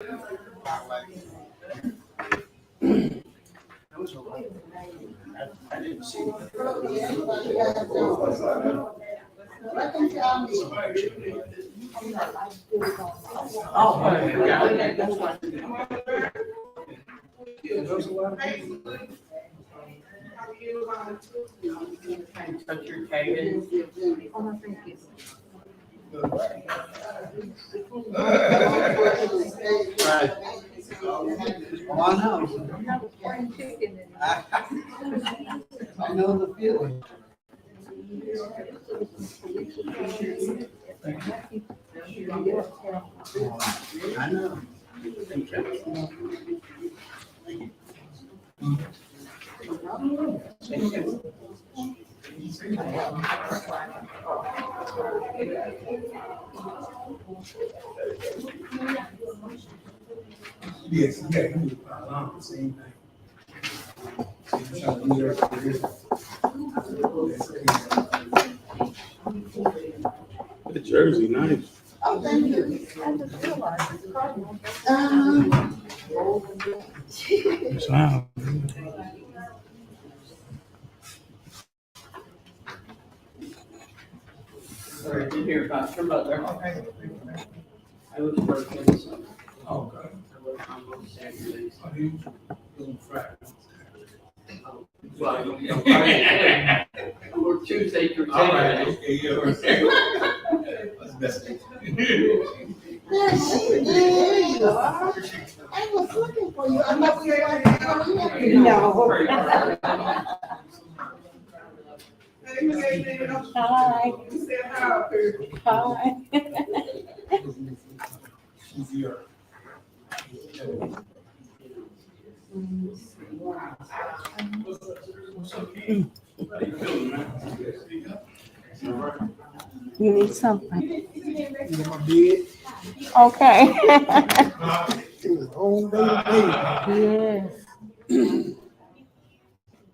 Touch your tag. Right. Oh, I know. I know the feeling. I know. Yes, yeah, you do the same thing. The jersey, nice. Oh, thank you. Wow. Sorry to hear about your mother. I was working, so Oh, okay. I work on most Saturdays. Oh, you doing Friday? Well, you know, Friday, or Tuesday through Saturday. Okay, yeah. That's best. There you are. I was looking for you. I'm not here. No. Hi. Hi. She's here. You need something? In my bed. Okay. It was all day today. Yes.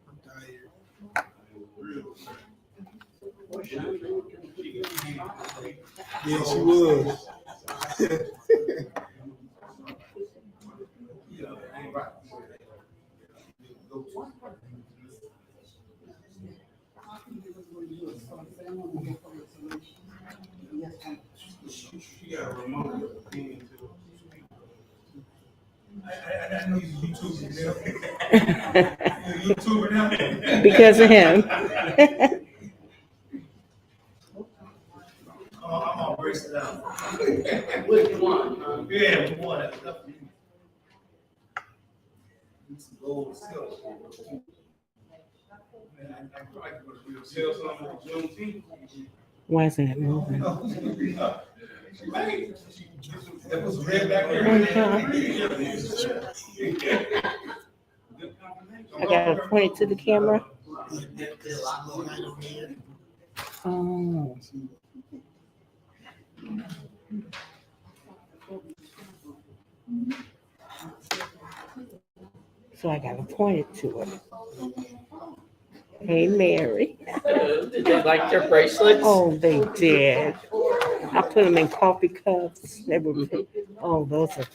I'm tired. Yeah, she was. She got a remote opinion too. I know you're YouTubing now. You're YouTubing now. Because of him. Oh, I'm all braced out. Which one? Yeah, boy, that's definitely. Need some gold silk. Man, I probably would sell something for Juneteenth. Why isn't it moving? Right. That was red back there. I gotta point it to the camera. Oh. So I gotta point it to her. Hey, Mary. Did they like their bracelets? Oh, they did. I put them in coffee cups. They were, oh, those are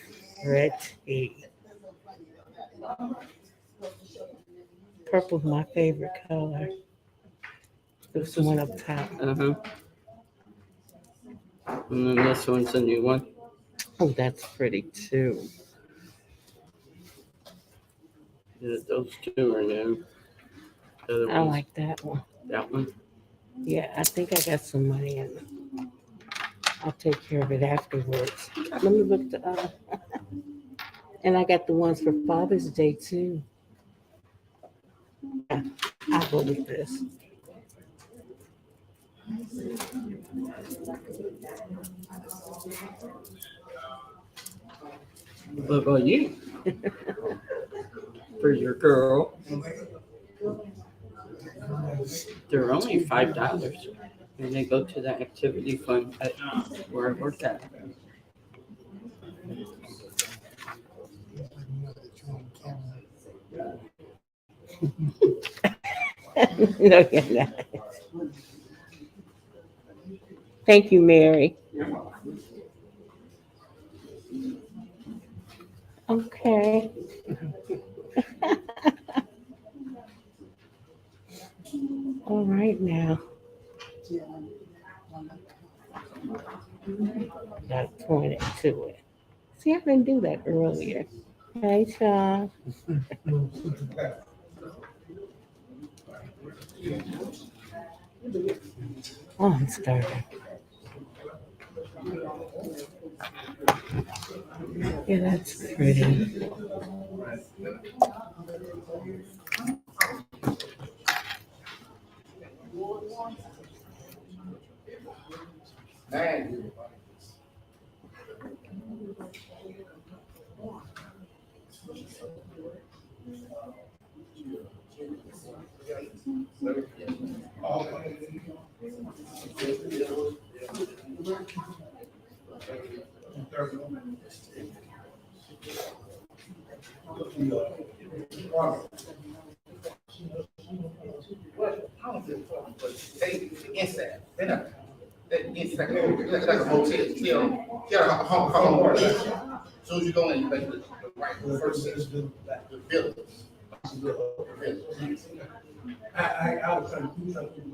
pretty. Purple's my favorite color. This one up top. Uh-huh. And then this one's a new one. Oh, that's pretty too. Yeah, those two are new. The other I one's like that one. that one. Yeah, I think I got some money in it. I'll take care of it afterwards. Let me look the other. And I got the ones for Father's Day too. Yeah, I'll go with this. What about you? For your girl. They're only $5. And they go to the activity fund at where I work at. No, you're not. Thank you, Mary. Okay. All right now. Got pointed to it. See, I didn't do that earlier. Hey, Sean. Oh, I'm starving. Yeah, that's pretty. Like a hotel. Yeah, how soon as you go in, you make the right first the village. I was trying to do something.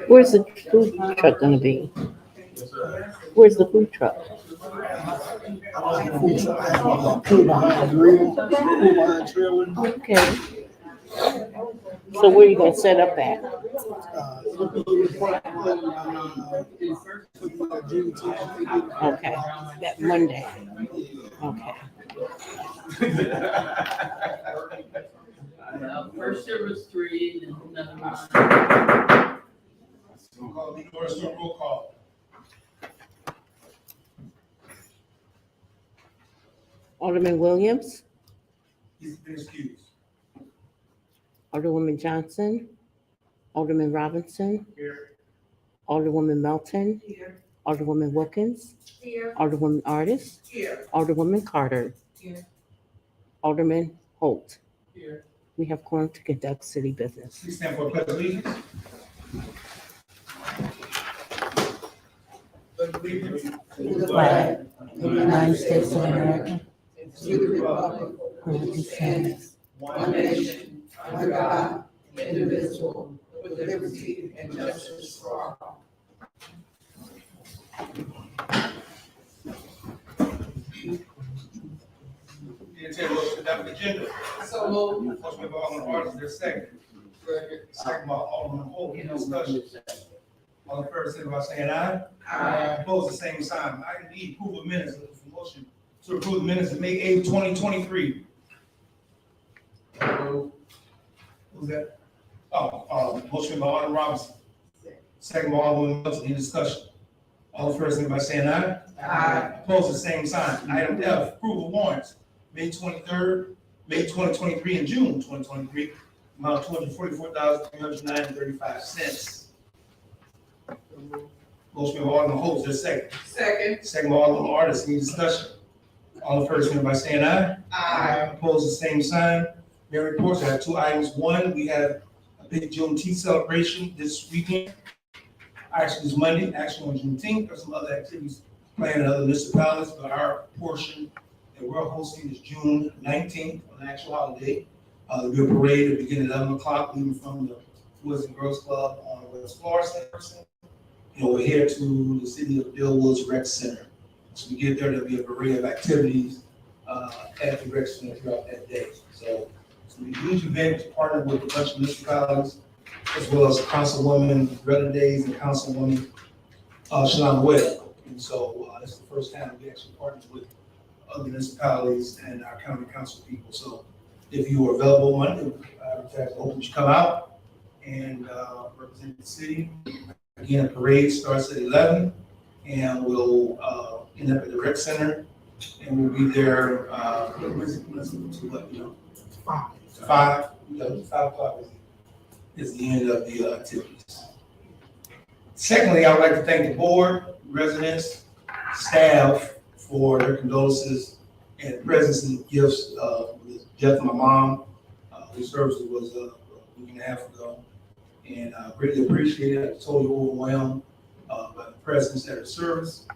Where's the food truck gonna be? Where's the food truck? Okay. So where you gonna set up at? Okay, that Monday. Okay. First there was 3, and another one. Roll call. Alderman Williams, He's been excused. Alderwoman Johnson, Alderman Robinson, Here. Alderwoman Melton, Here. Alderwoman Wilkins, Here. Alderwoman Artis, Here. Alderwoman Carter, Here. Alderman Holt. Here. We have quorum to conduct city business. Please stand for a pledge of allegiance. Pledge of allegiance. To the flag of the United States of America, To the republic for which it stands, one nation, under God, indivisible, with liberty and justice for all. The intent was to adopt the agenda. So moved. Motion by Alderman Artis, there's second. Second by Alderman Holt, any discussion? All in favor, signify by saying aye. Aye. Opposed, the same sign. Item E, approval of minutes, looking for motion to approve the minutes of May 8th, 2023. Who's that? Motion by Alderman Robinson. Second by Alderman Melton, any discussion? All in favor, signify by saying aye. Aye. Opposed, the same sign. Item F, approval of warrants, May 23rd, May 2023, and June 2023, amount $244,309.35. Motion by Alderman Holt, there's second. Second. Second by Alderman Artis, any discussion? All in favor, signify by saying aye. Aye. Opposed, the same sign. Mayor reports, I have 2 items. One, we have a big Juneteenth celebration this weekend. Actually, it's Monday, actually on Juneteenth. There's some other activities planned in other municipalities, but our portion that we're hosting is June 19th, an actual holiday. There'll be a parade that begins at 11 o'clock, leaving from the Boys and Girls Club on West Florissant. And we're here to the city of Dellwood's Rec Center. So we get there, there'll be a parade of activities at the Rec Center throughout that day. So it's a huge event to partner with a bunch of municipalities, as well as Councilwoman Greta Days and Councilwoman Shalana Webb. And so it's the first time we actually partnered with other municipalities and our county council people. So if you are available Monday, I advertise open to come out and represent the city. Again, the parade starts at 11, and we'll end up at the rec center, and we'll be there, what, you know? 5, you know, 5 o'clock is the end of the activities. Secondly, I would like to thank the board, residents, staff for their condolences and presents and gifts with the death of my mom, whose service was a week and a half ago. And I greatly appreciate it. I'm totally overwhelmed by the presence at her service,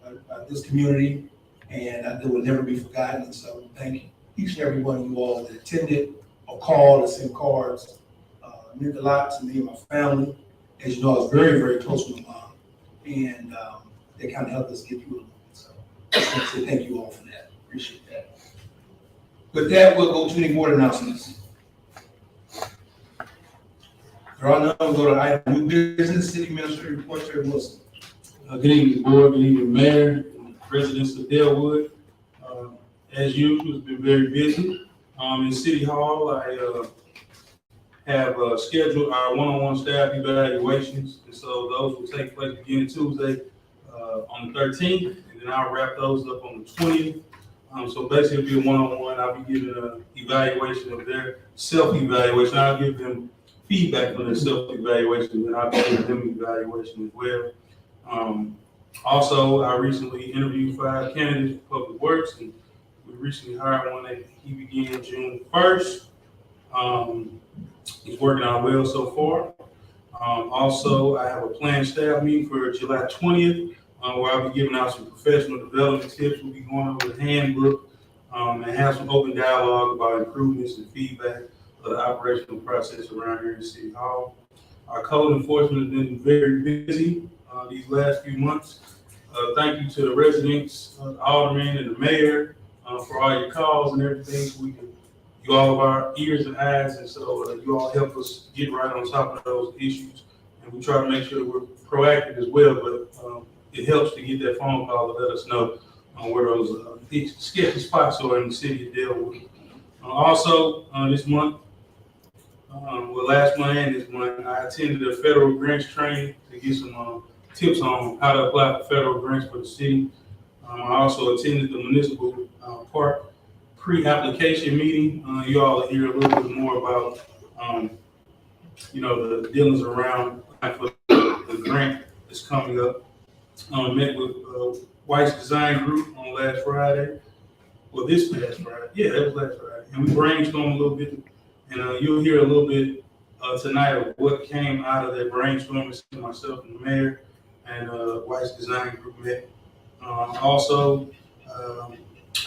by this community, and it will never be forgotten. And so thank each and every one of you all that attended or called or sent cards. It meant a lot to me and my family. As you know, I was very, very close with my mom, and they kind of helped us get through it a little bit. So I just want to say thank you all for that. Appreciate that. With that, we'll go to any board announcements. There are none. We'll go to item new business, city administrator report, Terry Wilson. Good evening, board. Good evening, mayor, residents of Dellwood. As usual, it's been very busy. In City Hall, I have scheduled our one-on-one staff evaluations, and so those will take place beginning Tuesday on the 13th, and then I'll wrap those up on the 20th. So basically, it'll be a one-on-one. I'll be giving an evaluation of their self-evaluation. I'll give them feedback on their self-evaluation, and I'll be giving them evaluation as well. Also, I recently interviewed 5 candidates for public works, and we recently hired one that he began June 1st. It's working out well so far. Also, I have a planned staff meeting for July 20th, where I'll be giving out some professional development tips. We'll be going over the handbook and have some open dialogue about improvements and feedback of the operational process around here in City Hall. Our code enforcement has been very busy these last few months. Thank you to the residents, the aldermen, and the mayor for all your calls and everything. So we can, you all of our ears and eyes, and so you all help us get right on top of those issues. And we try to make sure that we're proactive as well, but it helps to get that phone call to let us know where those sketchy spots are in the city of Dellwood. Also, this month, last month and this month, I attended a federal grants training to get some tips on how to apply for federal grants for the city. I also attended the municipal park pre-application meeting. You all will hear a little bit more about, the dealings around for the grant that's coming up. Met with White's Design Group on last Friday. Well, this past Friday. Yeah, that was last Friday. And we brainstormed a little bit, and you'll hear a little bit tonight of what came out of that brainstorming. Myself and the mayor and White's Design Group met. Also,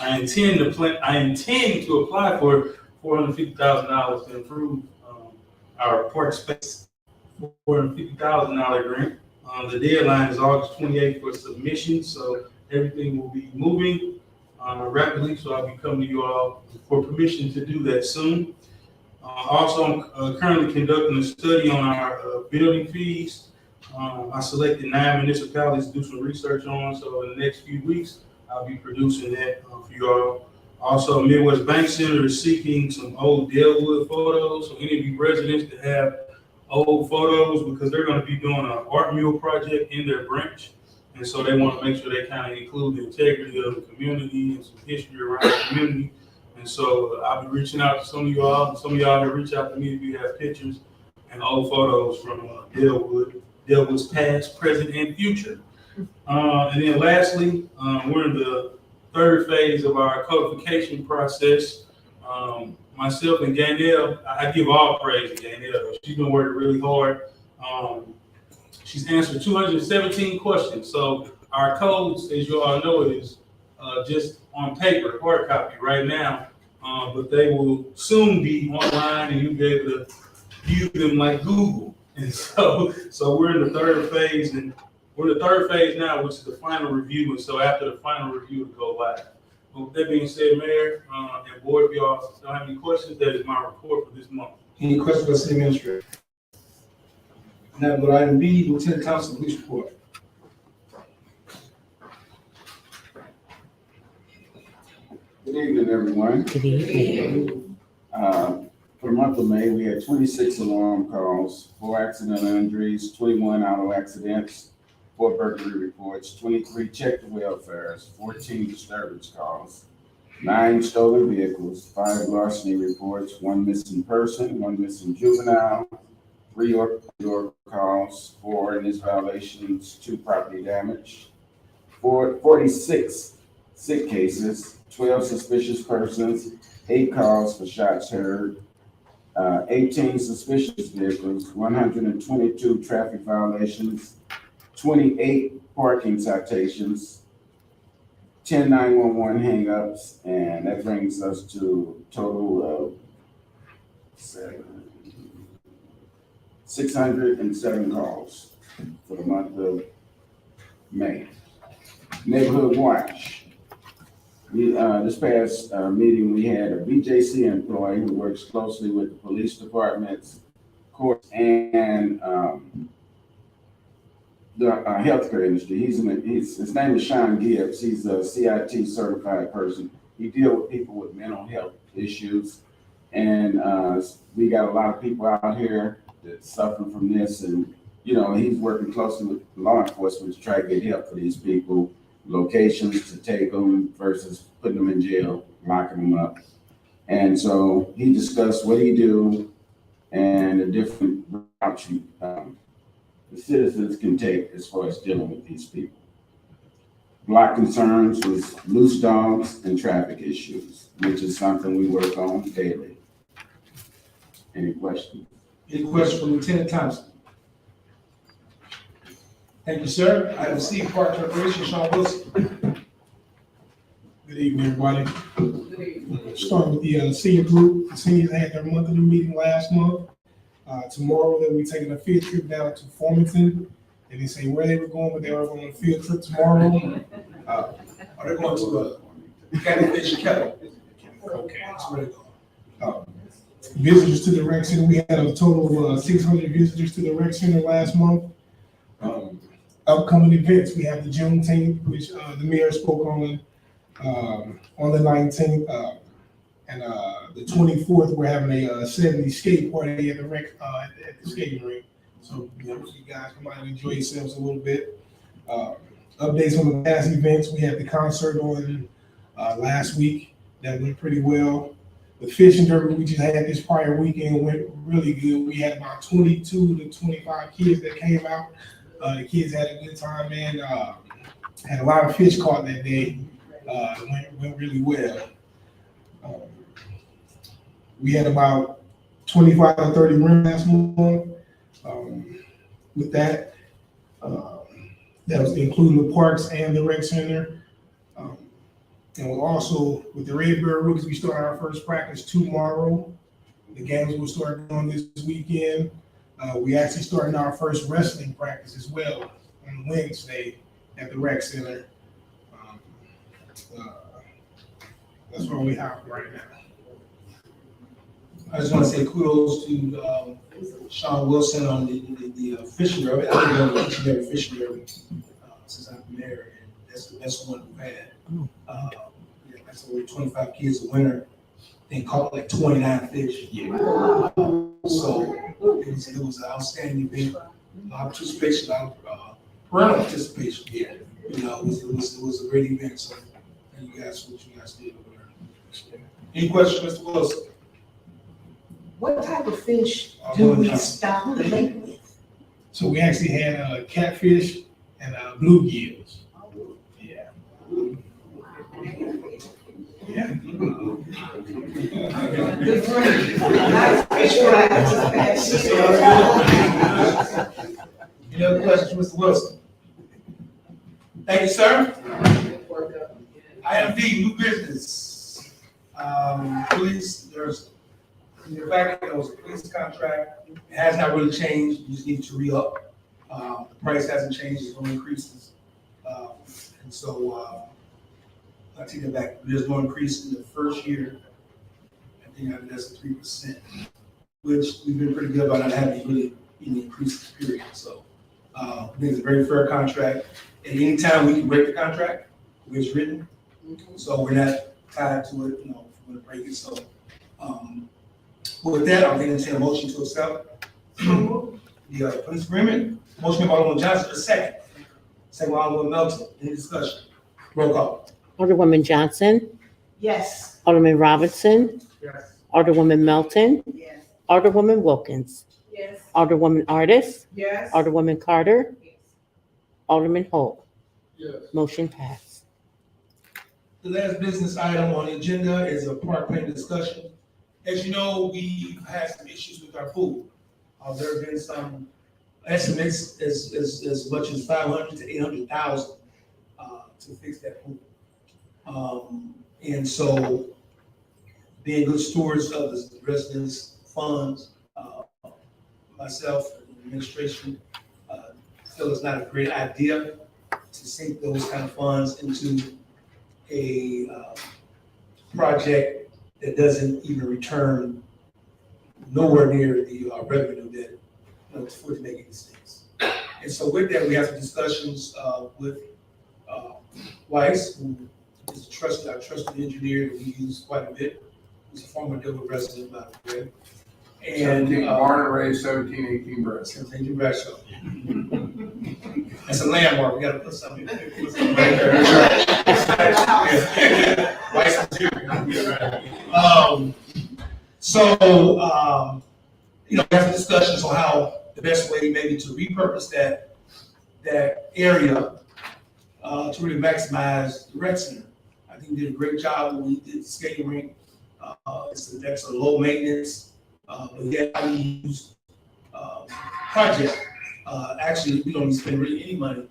I intend to apply for $450,000 to improve our park space. $450,000 grant. The deadline is August 28th for submission, so everything will be moving rapidly. So I'll be coming to you all for permission to do that soon. Also, I'm currently conducting a study on our building fees. I selected 9 municipalities to do some research on, so in the next few weeks, I'll be producing that for you all. Also, Midwest Bank Center is seeking some old Dellwood photos, so any of you residents that have old photos, because they're going to be doing an art mural project in their branch, and so they want to make sure they kind of include the integrity of the community and some history around the community. And so I'll be reaching out to some of you all, and some of y'all can reach out to me if you have pictures and old photos from Dellwood's past, present, and future. And then lastly, we're in the 3rd phase of our codification process. Myself and Gaynell, I give all praise to Gaynell. She's been working really hard. She's answered 217 questions. So our codes, as you all know, is just on paper, hard copy right now, but they will soon be online and you'll be able to view them like Google. And so we're in the 3rd phase, and we're in the 3rd phase now, which is the final review. And so after the final review, it'll go live. But with that being said, Mayor and board, if y'all don't have any questions, that is my report for this month. Any questions for the city administrator? Now, go to item B, Lieutenant Thompson, police report. Good evening, everyone. Good evening. For the month of May, we had 26 alarm calls, 4 accidental injuries, 21 auto accidents, 4 burglary reports, 23 check the welfares, 14 disturbance calls, 9 stolen vehicles, 5 larceny reports, 1 missing person, 1 missing juvenile, 3 York calls, 4 ordinance violations, 2 property damage, 46 sick cases, 12 suspicious persons, 8 calls for shots heard, 18 suspicious vehicles, 122 traffic violations, 28 parking citations, 10 911 hangups, and that brings us to a total of 607 calls for the month of May. Neighborhood Watch. This past meeting, we had a BJC employee who works closely with the police departments, courts, and the healthcare industry. His name is Sean Gibbs. He's a CIT certified person. He deals with people with mental health issues, and we got a lot of people out here that suffer from this. And he's working closely with law enforcement to try to get help for these people, locations to take them versus putting them in jail, locking them up. And so he discussed what he do and the different routes the citizens can take as far as dealing with these people. Block concerns was loose dogs and traffic issues, which is something we work on daily. Any questions? Any questions from Lieutenant Thompson? Thank you, sir. Item C, Park Recreation, Sean Wilson. Good evening, everybody. Starting with the senior group. The seniors had their monthly meeting last month. Tomorrow they'll be taking a field trip down to Farmington. They didn't say where they were going, but they are going on a field trip tomorrow. Are they going to Catfish Kettle? Okay. That's where they're going. Visitors to the rec center. We had a total of 600 visitors to the rec center last month. Upcoming events, we have the Juneteenth, which the mayor spoke on the 19th, and the 24th, we're having a 70s skate party at the at the skating rink. So you guys come out and enjoy yourselves a little bit. Updates on the past events, we had the concert on last week that went pretty well. The fishing derby we just had this prior weekend went really good. We had about 22 to 25 kids that came out. The kids had a good time, man. Had a lot of fish caught that day. Went really well. We had about 25 to 30 rooms last month. With that, that was including the parks and the rec center. And we'll also, with the Red Bear Rookies, we start our first practice tomorrow. The games will start going this weekend. We actually starting our first wrestling practice as well on Wednesday at the rec center. That's where we have right now. I just want to say kudos to Sean Wilson on the fishing derby. I've been going to each and every fishing derby since I've been there, and that's the best one we've had. That's over 25 kids a winner. They caught like 29 fish. Yeah. So it was an outstanding event. A lot of participation, a lot of parental participation. Yeah. It was a great event. So thank you guys for what you guys did over there. Any questions, Mr. Wilson? What type of fish do we stock the lake with? So we actually had catfish and bluegills. Yeah. Yeah. Good for you. Nice fish fry. Any other questions, Mr. Wilson? Thank you, sir. Item D, new business. Police, there's, in your packet, there was a police contract. It has not really changed. You just need to re-up. The price hasn't changed, it's no increases. And so, I take it back. There's no increase in the first year. I think that's 3%, which we've been pretty good about not having really any increases, period. So, I think it's a very fair contract. At any time, we can break the contract, the way it's written. So we're not tied to it, if we're gonna break it. So, With that, I'm going to entertain a motion to accept the police agreement. Motion by Alderman Johnson, a second. Second by Alderman Melton. Any discussion? Roll call. Alderwoman Johnson, Yes. Alderman Robinson, Yes. Alderwoman Melton, Yes. Alderwoman Wilkins, Yes. Alderwoman Artis, Yes. Alderwoman Carter, Alderman Holt. Yes. Motion passed. The last business item on the agenda is a park plan discussion. As you know, we've had some issues with our pool. There have been some estimates as much as 500 to 800,000 to fix that pool. And so, being good stewards of the residents' funds, myself and the administration feel it's not a great idea to sink those kind of funds into a project that doesn't even return nowhere near the revenue that, for it to make any sense. And so with that, we have some discussions with Weiss, who is our trusted engineer that we use quite a bit. He's a former Dellwood resident, by the way. And 17, born and raised, 1718 Bradshaw. thank you, Bradshaw. That's a landmark. We gotta put something right there. Weiss material. We have discussions on how the best way maybe to repurpose that area to really maximize the rec center. I think we did a great job when we did the skating rink. That's a low maintenance, but yet how we use project. Actually, we don't even spend really any money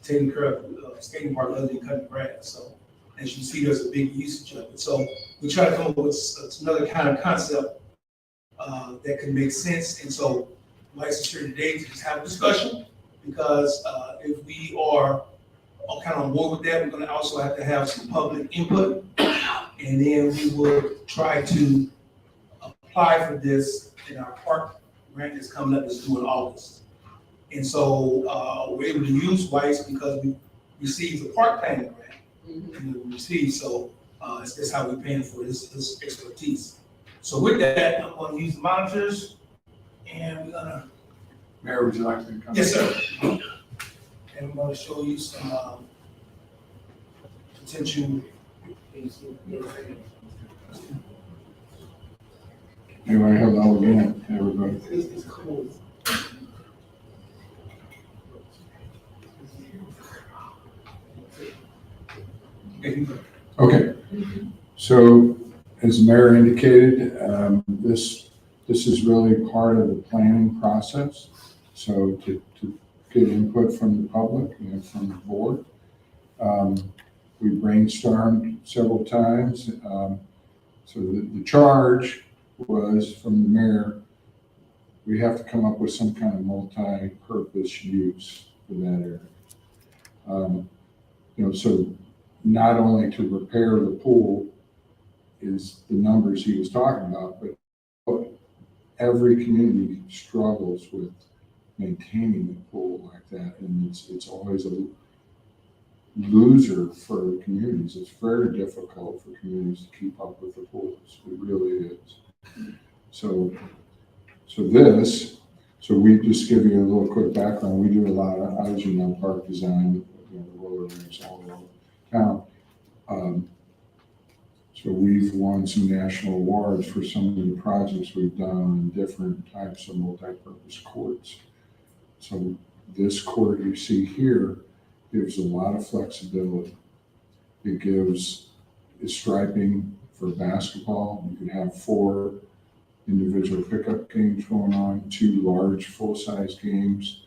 taking care of skating park other than cutting grass. So as you see, there's a big usage of it. So we try to come up with another kind of concept that can make sense. And so Weiss is here today to just have a discussion, because if we are all kind of on board with that, we're going to also have to have some public input, and then we will try to apply for this in our park grant that's coming up, that's due in August. And so we're able to use Weiss because we received the park planning grant. And we received, so that's how we're paying for this expertise. So with that, I'm going to use the monitors, and we're gonna. Mayor, would you like to come? Yes, sir. And I'm going to show you some potential. Anybody have the whole event, everybody? Okay, so as the mayor indicated, this is really part of the planning process. So to get input from the public and from the board. We brainstormed several times. So the charge was from the mayor, we have to come up with some kind of multi-purpose use for that area. So not only to repair the pool is the numbers he was talking about, but every community struggles with maintaining a pool like that, and it's always a loser for communities. It's very difficult for communities to keep up with the pools. It really is. So we just give you a little quick background. We do a lot of, as you know, park design, the roller rinks all over town. So we've won some national awards for some of the projects we've done in different types of multi-purpose courts. So this court you see here gives a lot of flexibility. It gives striping for basketball. You can have 4 individual pickup games going on, 2 large full-size games.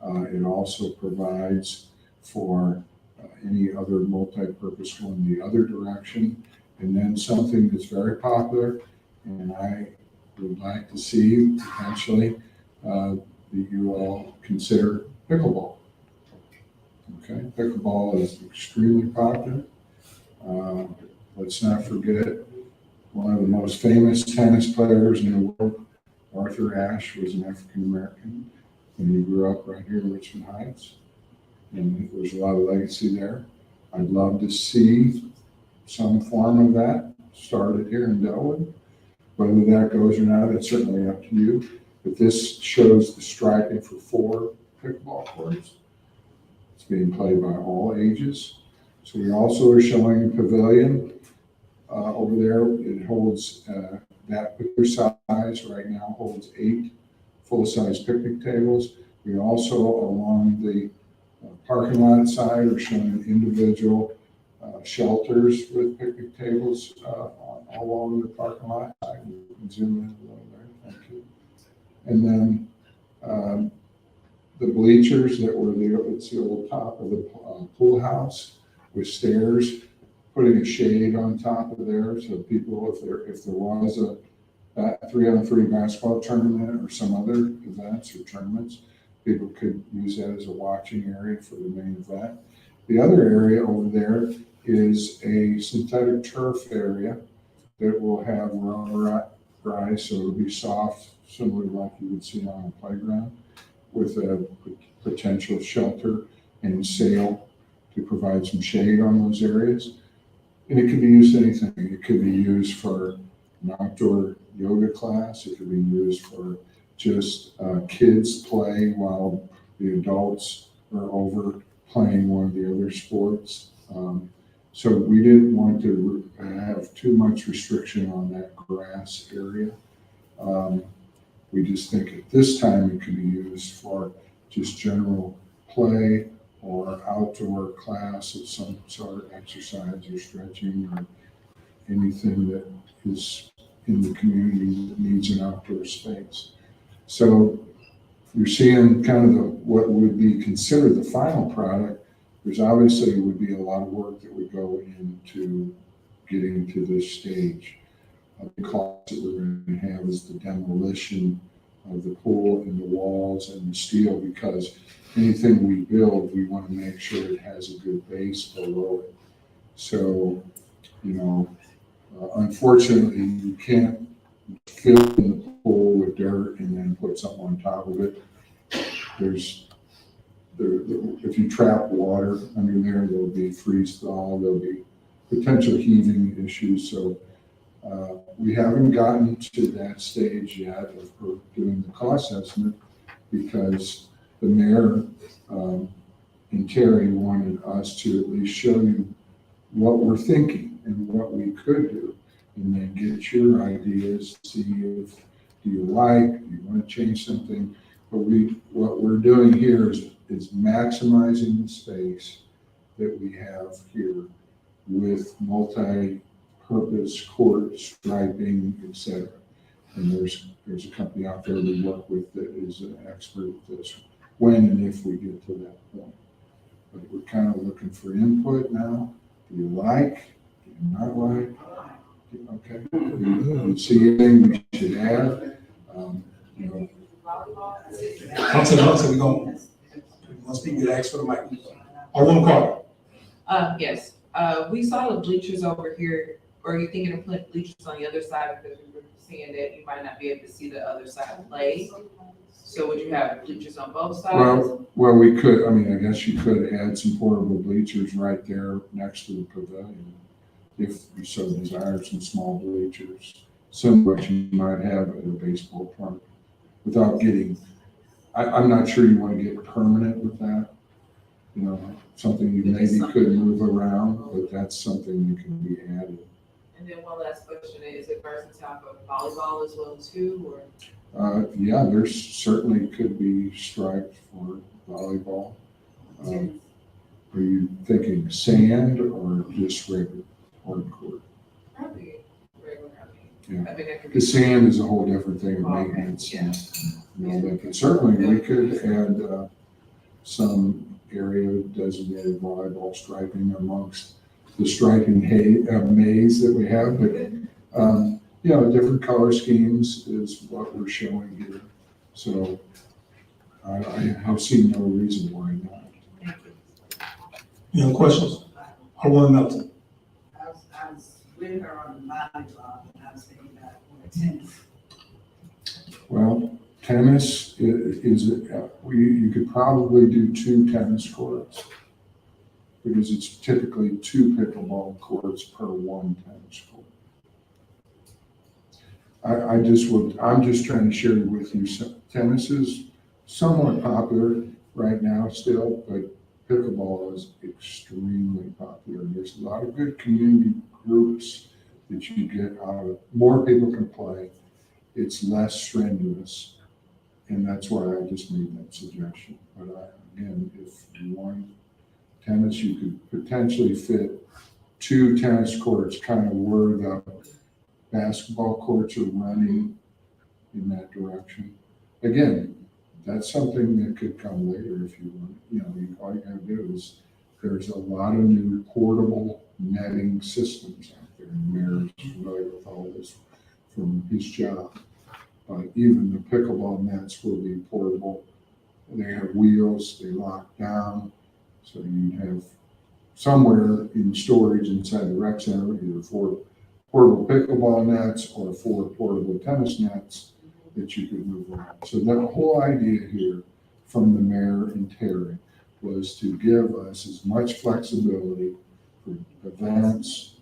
It also provides for any other multi-purpose going the other direction. And then something that's very popular, and I would like to see potentially that you all consider pickleball. Okay, pickleball is extremely popular. Let's not forget one of the most famous tennis players in the world, Arthur Ashe, was an African American, and he grew up right here in Richmond Heights. And there's a lot of legacy there. I'd love to see some form of that started here in Dellwood. Whether that goes or not, it's certainly up to you. But this shows the striping for 4 pickleball courts. It's being played by all ages. So we also are showing a pavilion over there. It holds, that particular size right now holds 8 full-size picnic tables. We also, along the parking lot side, are showing individual shelters with picnic tables all along the parking lot. I can zoom in a little there, thank you. And then the bleachers that were it's the old top of the pool house with stairs, putting a shade on top of there so people, if there was a 3-on-3 basketball tournament or some other events or tournaments, people could use that as a watching area for the main event. The other area over there is a synthetic turf area that will have rubberized, so it'll be soft, similar like you would see on a playground, with a potential shelter and sail to provide some shade on those areas. And it could be used anything. It could be used for an outdoor yoga class. It could be used for just kids play while the adults are over playing one of the other sports. So we didn't want to have too much restriction on that grass area. We just think at this time it could be used for just general play or outdoor class of some sort of exercise or stretching or anything that is in the community that needs an outdoor space. So you're seeing kind of what would be considered the final product. There's obviously would be a lot of work that would go into getting to this stage. The cost that we're going to have is the demolition of the pool and the walls and the steel, because anything we build, we want to make sure it has a good base below it. So, unfortunately, you can't fill in the pool with dirt and then put something on top of it. If you trap water under there, there'll be freeze thaw, there'll be potential heaving issues. So we haven't gotten to that stage yet of doing the cost estimate, because the mayor and Terry wanted us to at least show you what we're thinking and what we could do, and then get your ideas, see if do you want to change something. But what we're doing here is maximizing the space that we have here with multi-purpose court striping, etc. And there's a company out there we work with that is an expert at this when and if we get to that point. But we're kind of looking for input now. Do you like? Do you not like? Okay. Do you see anything we should add? Council, we're going to speak with ask for the mic. Alderman Carter. Yes, we saw the bleachers over here. Or are you thinking of putting bleachers on the other side, because we were seeing that you might not be able to see the other side play? So would you have bleachers on both sides? Well, we could, I guess you could add some portable bleachers right there next to the pavilion, if you so desire, some small bleachers, similar to what you might have at a baseball park, without getting, I'm not sure you want to get permanent with that. Something you maybe could move around, but that's something that can be added. And then one last question, is it versatile for volleyball as well too, or? Yeah, there certainly could be striped for volleyball. Are you thinking sand or just regular hardcourt? Probably regular, Yeah. I think that could be. Because sand is a whole different thing of Okay, maintenance. yeah. But certainly we could add some area designated volleyball striping amongst the striping maze that we have. But different color schemes is what we're showing here. So I have seen no reason why not. Any other questions? Alderman Melton. I was with her on the volleyball, and I was thinking about tennis. Well, tennis you could probably do 2 tennis courts, because it's typically 2 pickleball courts per 1 tennis court. I'm just trying to share with you, tennis is somewhat popular right now still, but pickleball is extremely popular. There's a lot of good community groups that you get out of, more people can play. It's less strenuous, and that's why I just made that suggestion. But again, if you want tennis, you could potentially fit 2 tennis courts kind of where the basketball courts are running in that direction. Again, that's something that could come later if you want. All you gotta do is, there's a lot of new portable netting systems out there. And Mayor's familiar with all this from his job. But even the pickleball nets will be portable. They have wheels, they lock down. So you have somewhere in storage inside the rec center, either 4 portable pickleball nets or 4 portable tennis nets that you could move around. So the whole idea here from the mayor and Terry was to give us as much flexibility for events,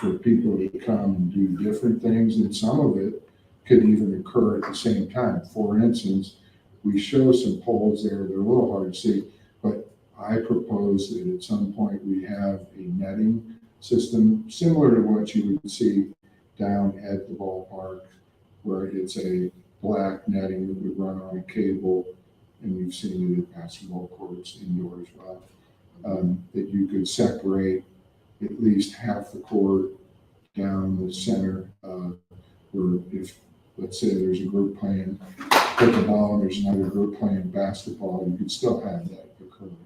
for people to come and do different things, and some of it could even occur at the same time. For instance, we show some poles there, they're a little hard to see, but I propose that at some point we have a netting system similar to what you would see down at the ballpark, where it's a black netting that would run on a cable, and you've seen it at basketball courts indoor as well, that you could separate at least half the court down the center, where if, let's say there's a group playing pickleball and there's another group playing basketball, you could still have that occurring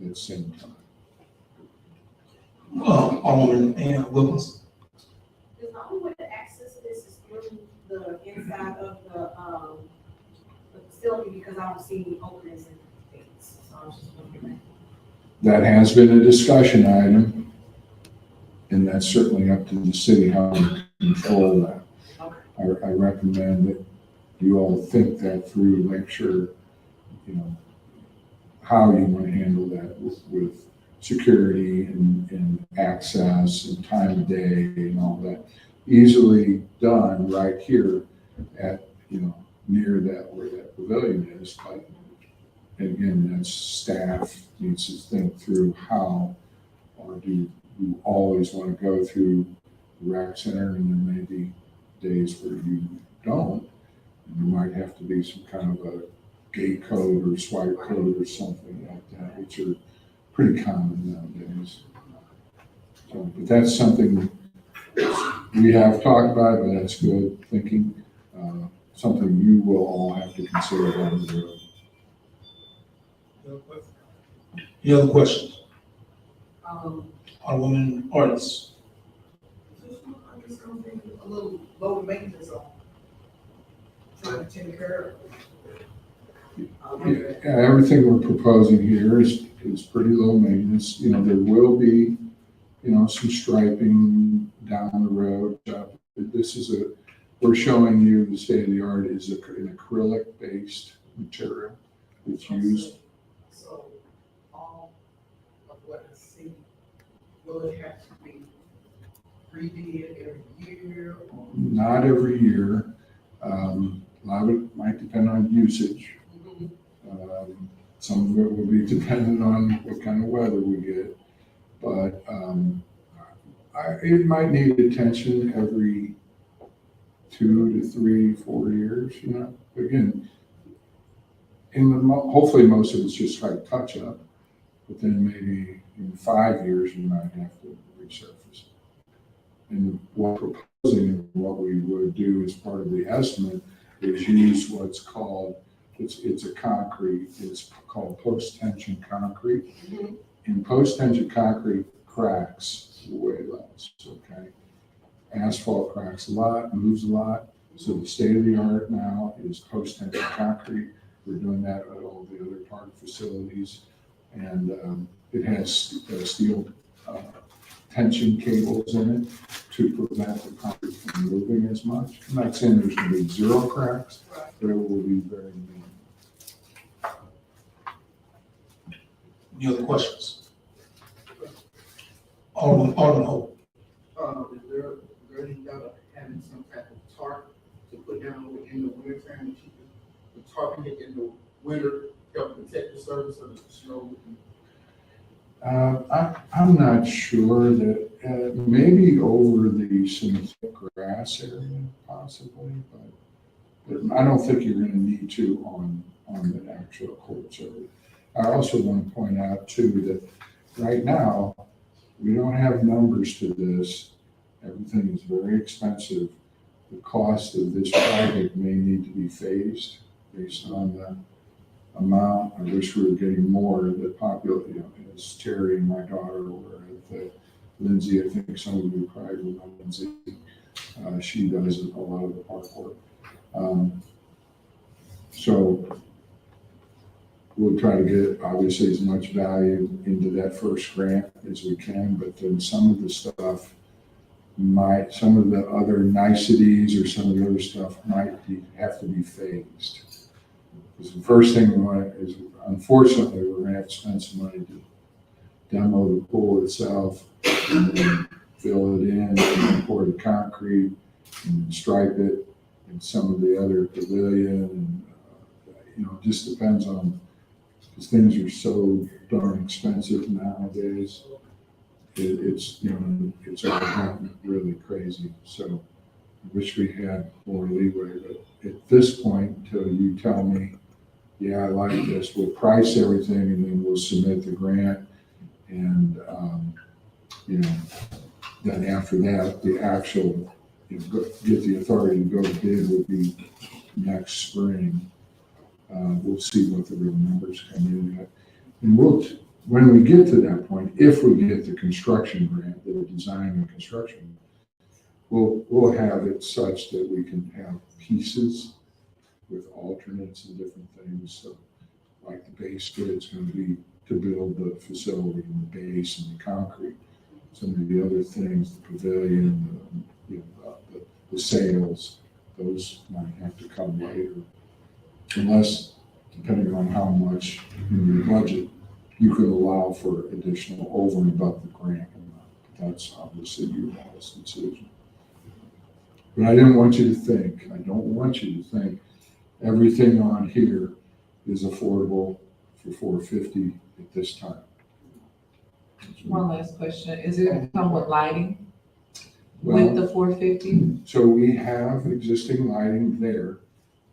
at the same time. Alderman Wilkins. Is the only way to access this is through the inside of the facility, because I don't see any openings and things, so I was just wondering. That has been a discussion item, and that's certainly up to the city how to control that. I recommend that you all think that through, make sure, how you want to handle that with security and access and time of day and all that. Easily done right here at, near that, where that pavilion is. But again, that's staff needs to think through how, or do you always want to go through the rec center, and there may be days where you don't. And there might have to be some kind of a gate code or swipe code or something like that, which are pretty common nowadays. So, but that's something we have talked about, but that's good thinking. Something you will all have to consider down the road. Any other questions? Alderwoman Artis. I'm just gonna be a little low maintenance on trying to take care of it. Yeah, everything we're proposing here is pretty low maintenance. There will be, some striping down the road. We're showing you the state of the art is an acrylic-based material that's used. So all of what I see, will it have to be redid every year? Or? Not every year. A lot of it might depend on usage. Some of it will be dependent on what kind of weather we get. But it might need attention every 2 to 3, 4 years. Again, hopefully most of it's just like touch up. But then maybe in 5 years you might have to resurface. And what we're proposing, what we would do as part of the estimate, is use what's called, it's a concrete, it's called post-tension concrete. And post-tension concrete cracks way less, okay? Asphalt cracks a lot, moves a lot. So the state of the art now is post-tension concrete. We're doing that at all the other park facilities. And it has steel tension cables in it to prevent the concrete from moving as much. I'm not saying there's going to be 0 cracks, but it will be very minimal. Any other questions? Alderman Hope. Is there any doubt of having some type of tarp targeting in the winter, help protect the surface of the snow? I'm not sure that, maybe over the synthetic grass area possibly, but I don't think you're gonna need to on the actual courts area. I also want to point out too that right now, we don't have numbers to this. Everything is very expensive. The cost of this project may need to be phased based on the amount. I wish we were getting more the popular, as Terry and my daughter were at Lindsay, I think some of you probably remember Lindsay. She does a lot of the park work. So we'll try to get obviously as much value into that first grant as we can, but then some of the stuff some of the other niceties or some of the other stuff have to be phased. Because the first thing we want is, unfortunately, we're gonna have to spend some money to demo the pool itself, and then fill it in, and then pour the concrete, and stripe it, and some of the other pavilion, and, it just depends on, because things are so darn expensive nowadays. It's all gotten really crazy, so I wish we had more leeway, but at this point, until you tell me, yeah, I like this, we'll price everything and then we'll submit the grant. And, then after that, the actual, get the authority to go to bid would be next spring. We'll see what the real numbers come in at. And when we get to that point, if we get the construction grant, the design and construction, we'll have it such that we can have pieces with alternates and different things. So like the base bid's going to be to build the facility and the base and the concrete. Some of the other things, the pavilion, the sails, those might have to come later. Unless, depending on how much in your budget, you could allow for additional over and above the grant amount. That's obviously your guys' decision. But I don't want you to think everything on here is affordable for $450 at this time. One last question, is it gonna come with lighting Well, with the 450? So we have existing lighting there.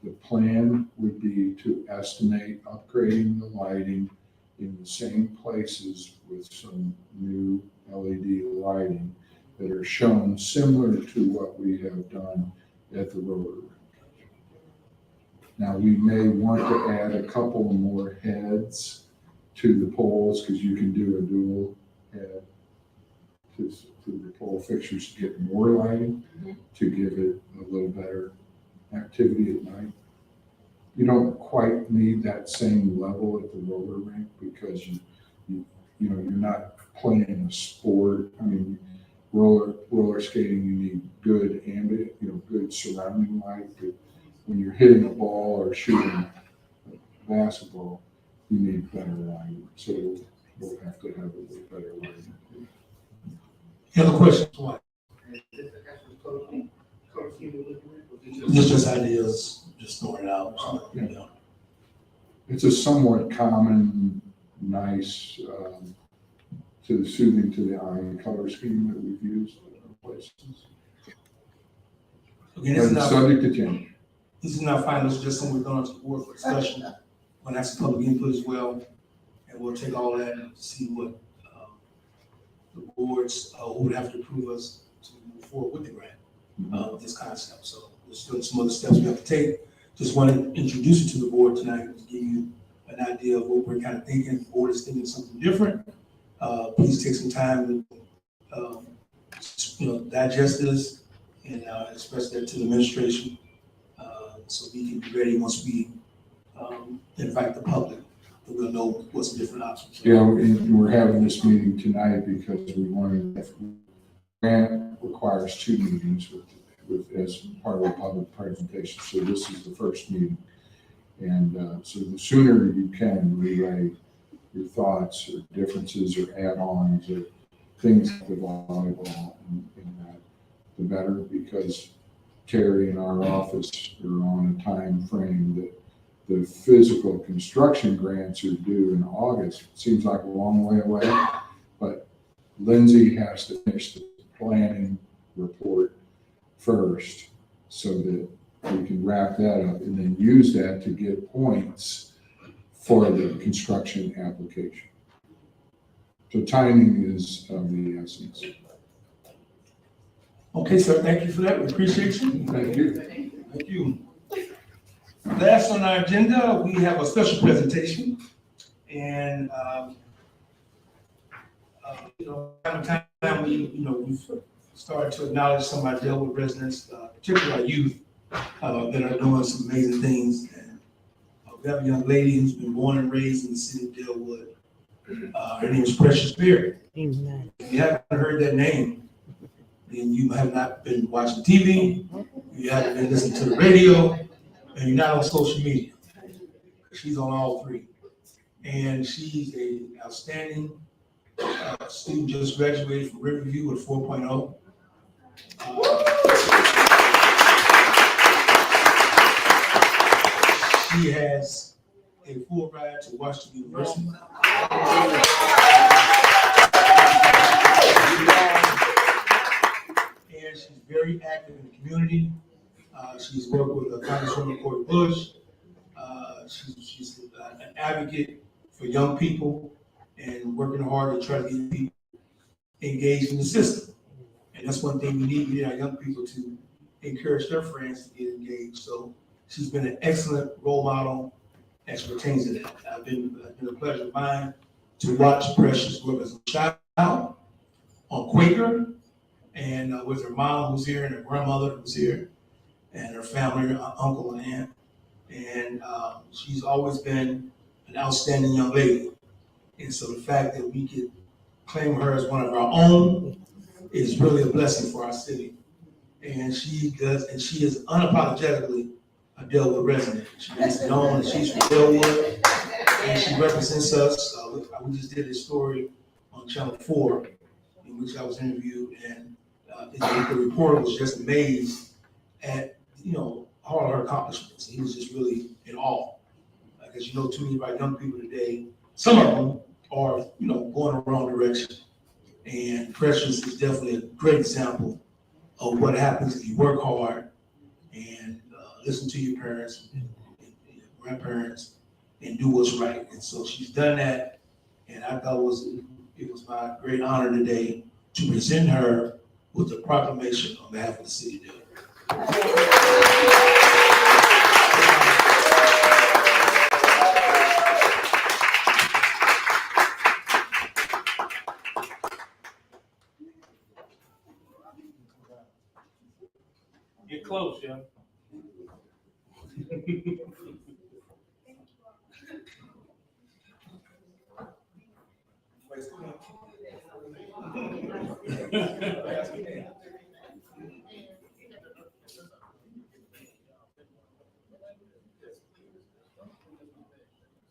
The plan would be to estimate upgrading the lighting in the same places with some new LED lighting that are shown similar to what we have done at the roller rink. Now, we may want to add a couple more heads to the poles, because you can do a dual head to the pole fixtures to get more lighting, to give it a little better activity at night. You don't quite need that same level at the roller rink, because you're not playing a sport. I mean, roller skating, you need good ambient, good surrounding light. But when you're hitting a ball or shooting a basketball, you need better lighting. So we'll have to have a little better lighting. Any other questions? What? Just ideas, just throwing it out. So, It's a somewhat common, nice, soothing to the eye color scheme that we've used in other places. Again, But it's subject to change. this is not final, it's just something we're going to the board for discussion. We're going to have some public input as well, and we'll take all that and see what the boards who would have to approve us to move forward with the grant of this concept. So there's still some other steps we have to take. Just want to introduce you to the board tonight to give you an idea of what we're kind of thinking. The board is thinking something different. Please take some time to digest this and express that to the administration, so we can be ready once we invite the public, that we'll know what's the different options. Yeah, we're having this meeting tonight because we wanted, the grant requires 2 meetings with as part of a public presentation. So this is the first meeting. And so the sooner you can relay your thoughts or differences or add-ons or things like the volleyball in that, the better, because Terry and our office are on a time frame that the physical construction grants are due in August. Seems like a long way away, but Lindsay has to finish the planning report first so that we can wrap that up and then use that to get points for the construction application. So timing is of the essence. Okay, sir, thank you for that. We appreciate you. Thank you. Thank you. Last on our agenda, we have a special presentation. And, time to time, we've started to acknowledge some of our Dellwood residents, particularly our youth, that are doing some amazing things. And we have a young lady who's been born and raised in the city of Dellwood. Her name is Precious Beard. Amen. If you haven't heard that name, then you have not been watching TV, you haven't been listening to the radio, and you're not on social media. She's on all three. And she's an outstanding student, just graduated from Riverview with 4.0. She has a full ride to Washington University. And she's very active in the community. She's worked with Congresswoman Cory Bush. She's an advocate for young people and working hard to try to get people engaged in the system. And that's one thing we need our young people to encourage their friends to get engaged. So she's been an excellent role model as pertains to that. It's been a pleasure of mine to watch Precious work as a child on Quaker and with her mom who's here and her grandmother who's here and her family, her uncle and aunt. And she's always been an outstanding young lady. And so the fact that we could claim her as one of our own is really a blessing for our city. And she is unapologetically a Dellwood resident. She makes it known that she's from Dellwood, and she represents us. We just did a story on Channel 4 in which I was interviewed, and the reporter was just amazed at all of her accomplishments. He was just really in awe. Because too many of our young people today, some of them are going the wrong direction. And Precious is definitely a great example of what happens if you work hard and listen to your parents and grandparents and do what's right. And so she's done that, and I thought it was my great honor today to present her with the proclamation on behalf of the city of Dellwood. Get close, yeah.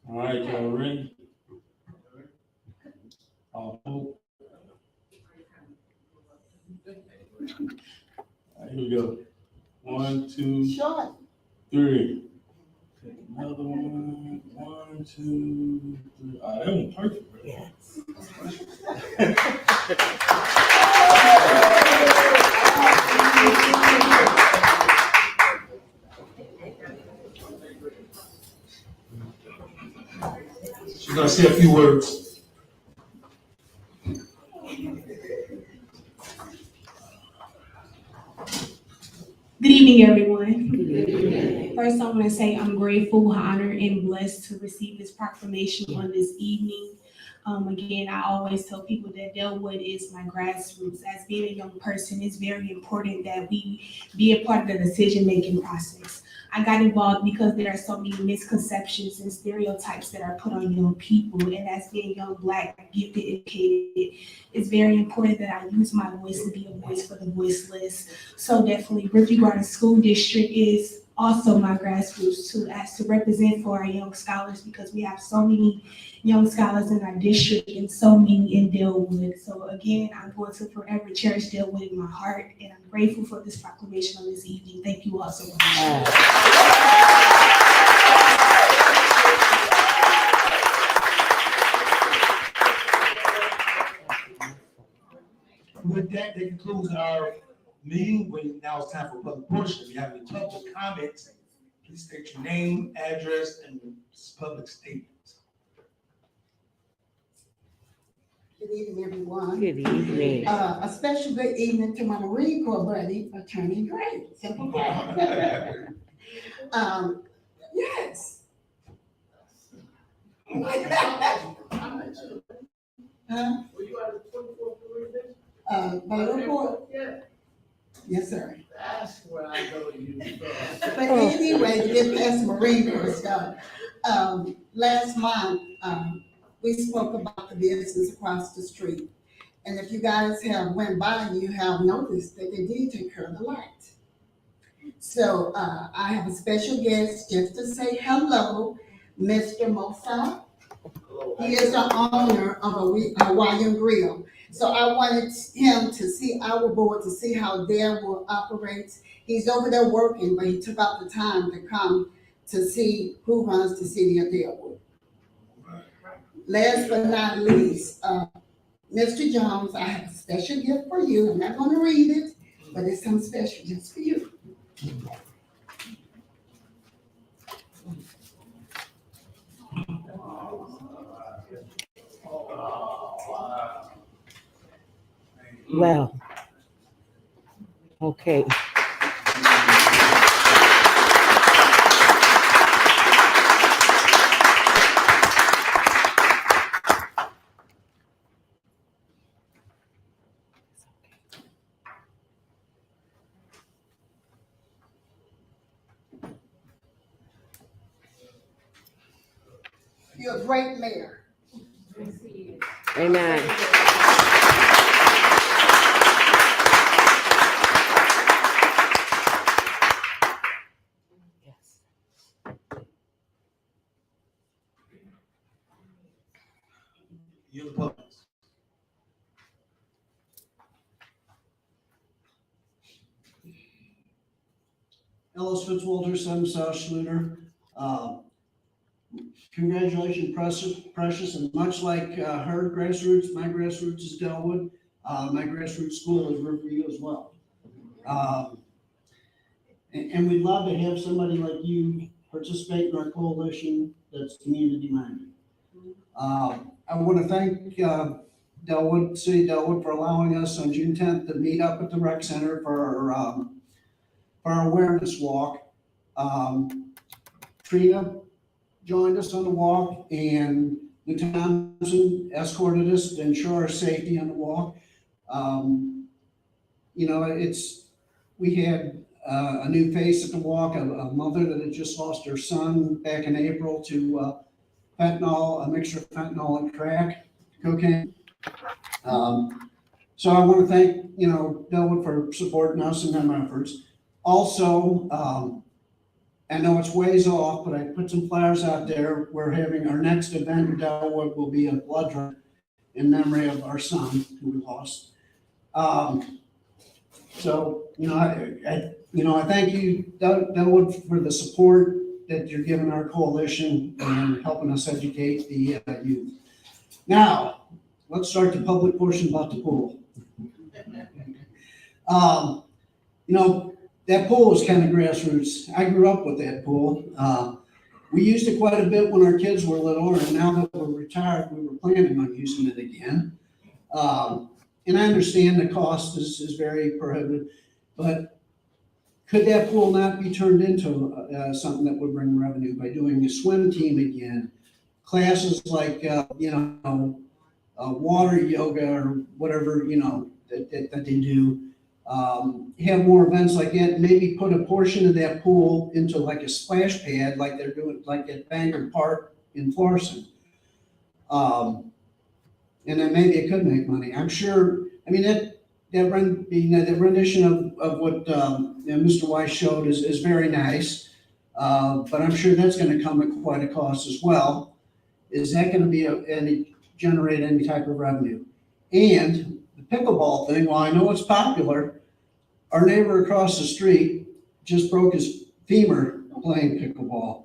All right, y'all ready? All right, here we go. 1, 2, 3. Take another one. 1, 2, 3. All right, that one perfect, right? Yes. She's going to say a few words. Good evening, everyone. First, I want to say I'm grateful, honored, and blessed to receive this proclamation on this evening. Again, I always tell people that Dellwood is my grassroots. As being a young person, it's very important that we be a part of the decision-making process. I got involved because there are so many misconceptions and stereotypes that are put on young people. And as being young, Black, gifted, educated, it's very important that I use my voice to be a voice for the voiceless. So definitely, Riverview Garden School District is also my grassroots to represent for our young scholars, because we have so many young scholars in our district and so many in Dellwood. So again, I'm going to forever cherish Dellwood in my heart, and I'm grateful for this proclamation on this evening. Thank you all so much. that concludes our meeting. Now it's time for public portion. If you have any public comments, please state your name, address, and public statement. Good evening, everyone. Good evening. A special good evening to my Marine Corps buddy, Attorney Gray. Simple Gray. Yes. Huh? Were you at the 24th Marine Marine Corps? Yeah. Yes, sir. That's where I know you from. But anyway, to get past Marine Corps stuff, last month, we spoke about the business across the street. And if you guys have went by, you have noticed that they did take care of the light. So I have a special guest just to say hello, Mr. Mosa. He is the owner of a Hawaiian Grill. So I wanted him to see our board, to see how Dellwood operates. He's over there working, but he took out the time to come to see who runs the city of Dellwood. Last but not least, Mr. Jones, I have a special gift for you. I'm not going to read it, but it's something special just for you. Well, okay. You're a great mayor. Amen. Yes. You're the public. Ellis Fitzwalter, 7 South Schluter. Congratulations, Precious, and much like her grassroots, my grassroots is Dellwood. My grassroots school is Riverview as well. And we'd love to have somebody like you participate in our coalition that's community-minded. I want to thank Dellwood, City of Dellwood, for allowing us on June 10th to meet up at the rec center for our awareness walk. Trina joined us on the walk, and Lieutenant Thompson escorted us to ensure our safety on the walk. You know, we had a new face at the walk, a mother that had just lost her son back in April to fentanyl, a mixture of fentanyl and crack cocaine. So I want to thank, you know, Dellwood for supporting us in them efforts. Also, I know it's ways off, but I put some flyers out there. We're having our next event in Dellwood will be a blood drive in memory of our son who we lost. So, you know, I thank you, Dellwood, for the support that you're giving our coalition and helping us educate the youth. Now, let's start the public portion about the pool. You know, that pool is kind of grassroots. I grew up with that pool. We used it quite a bit when our kids were little, and now that we're retired, we were planning on using it again. And I understand the cost is very prohibitive, but could that pool not be turned into something that would bring revenue by doing a swim team again? Classes like, water yoga or whatever, that they do. Have more events like that, maybe put a portion of that pool into like a splash pad like they're doing like at Bangor Park in Florissant. And then maybe it could make money. I'm sure, I mean, that rendition of what Mr. Weiss showed is very nice, but I'm sure that's going to come at quite a cost as well. Is that going to be generate any type of revenue? And the pickleball thing, while I know it's popular, our neighbor across the street just broke his femur playing pickleball.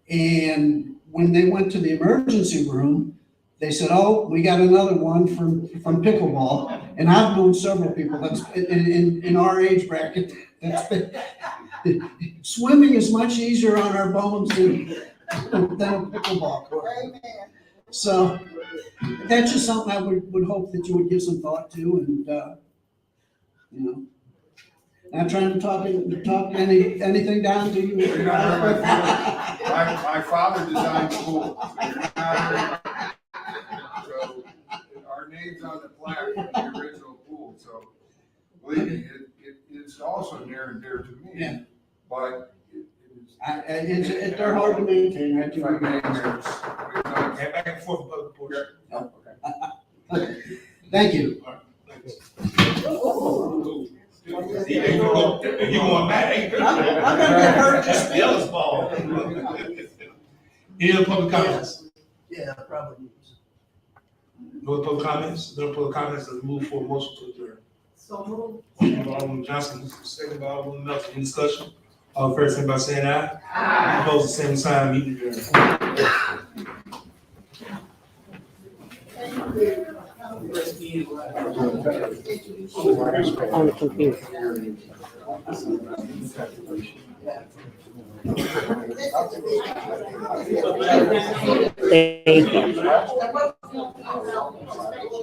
And when they went to the emergency room, they said, oh, we got another one from pickleball. And I've known several people that's in our age bracket, that's been, swimming is much easier on our bones than a pickleball court. So that's just something I would hope that you would give some thought to and, you know, not trying to talk anything down to you. My father designed the pool. So our name's on the plaque from the original pool, so believe me, it's also near and dear to me. Yeah. But they're hard to maintain, right? And back and forth above the porch. Thank you. You going back? I'm gonna get hurt just Ellis ball. Any other public comments? Yeah, probably. No public comments? No public comments, let's move for a motion to adjourn. So moved. Motion by Alderman Johnson, second by Alderman Nelson, any discussion? All in favor, say by saying aye. Aye. Opposed, the same sign, meeting adjourned. On the computer. Thank you.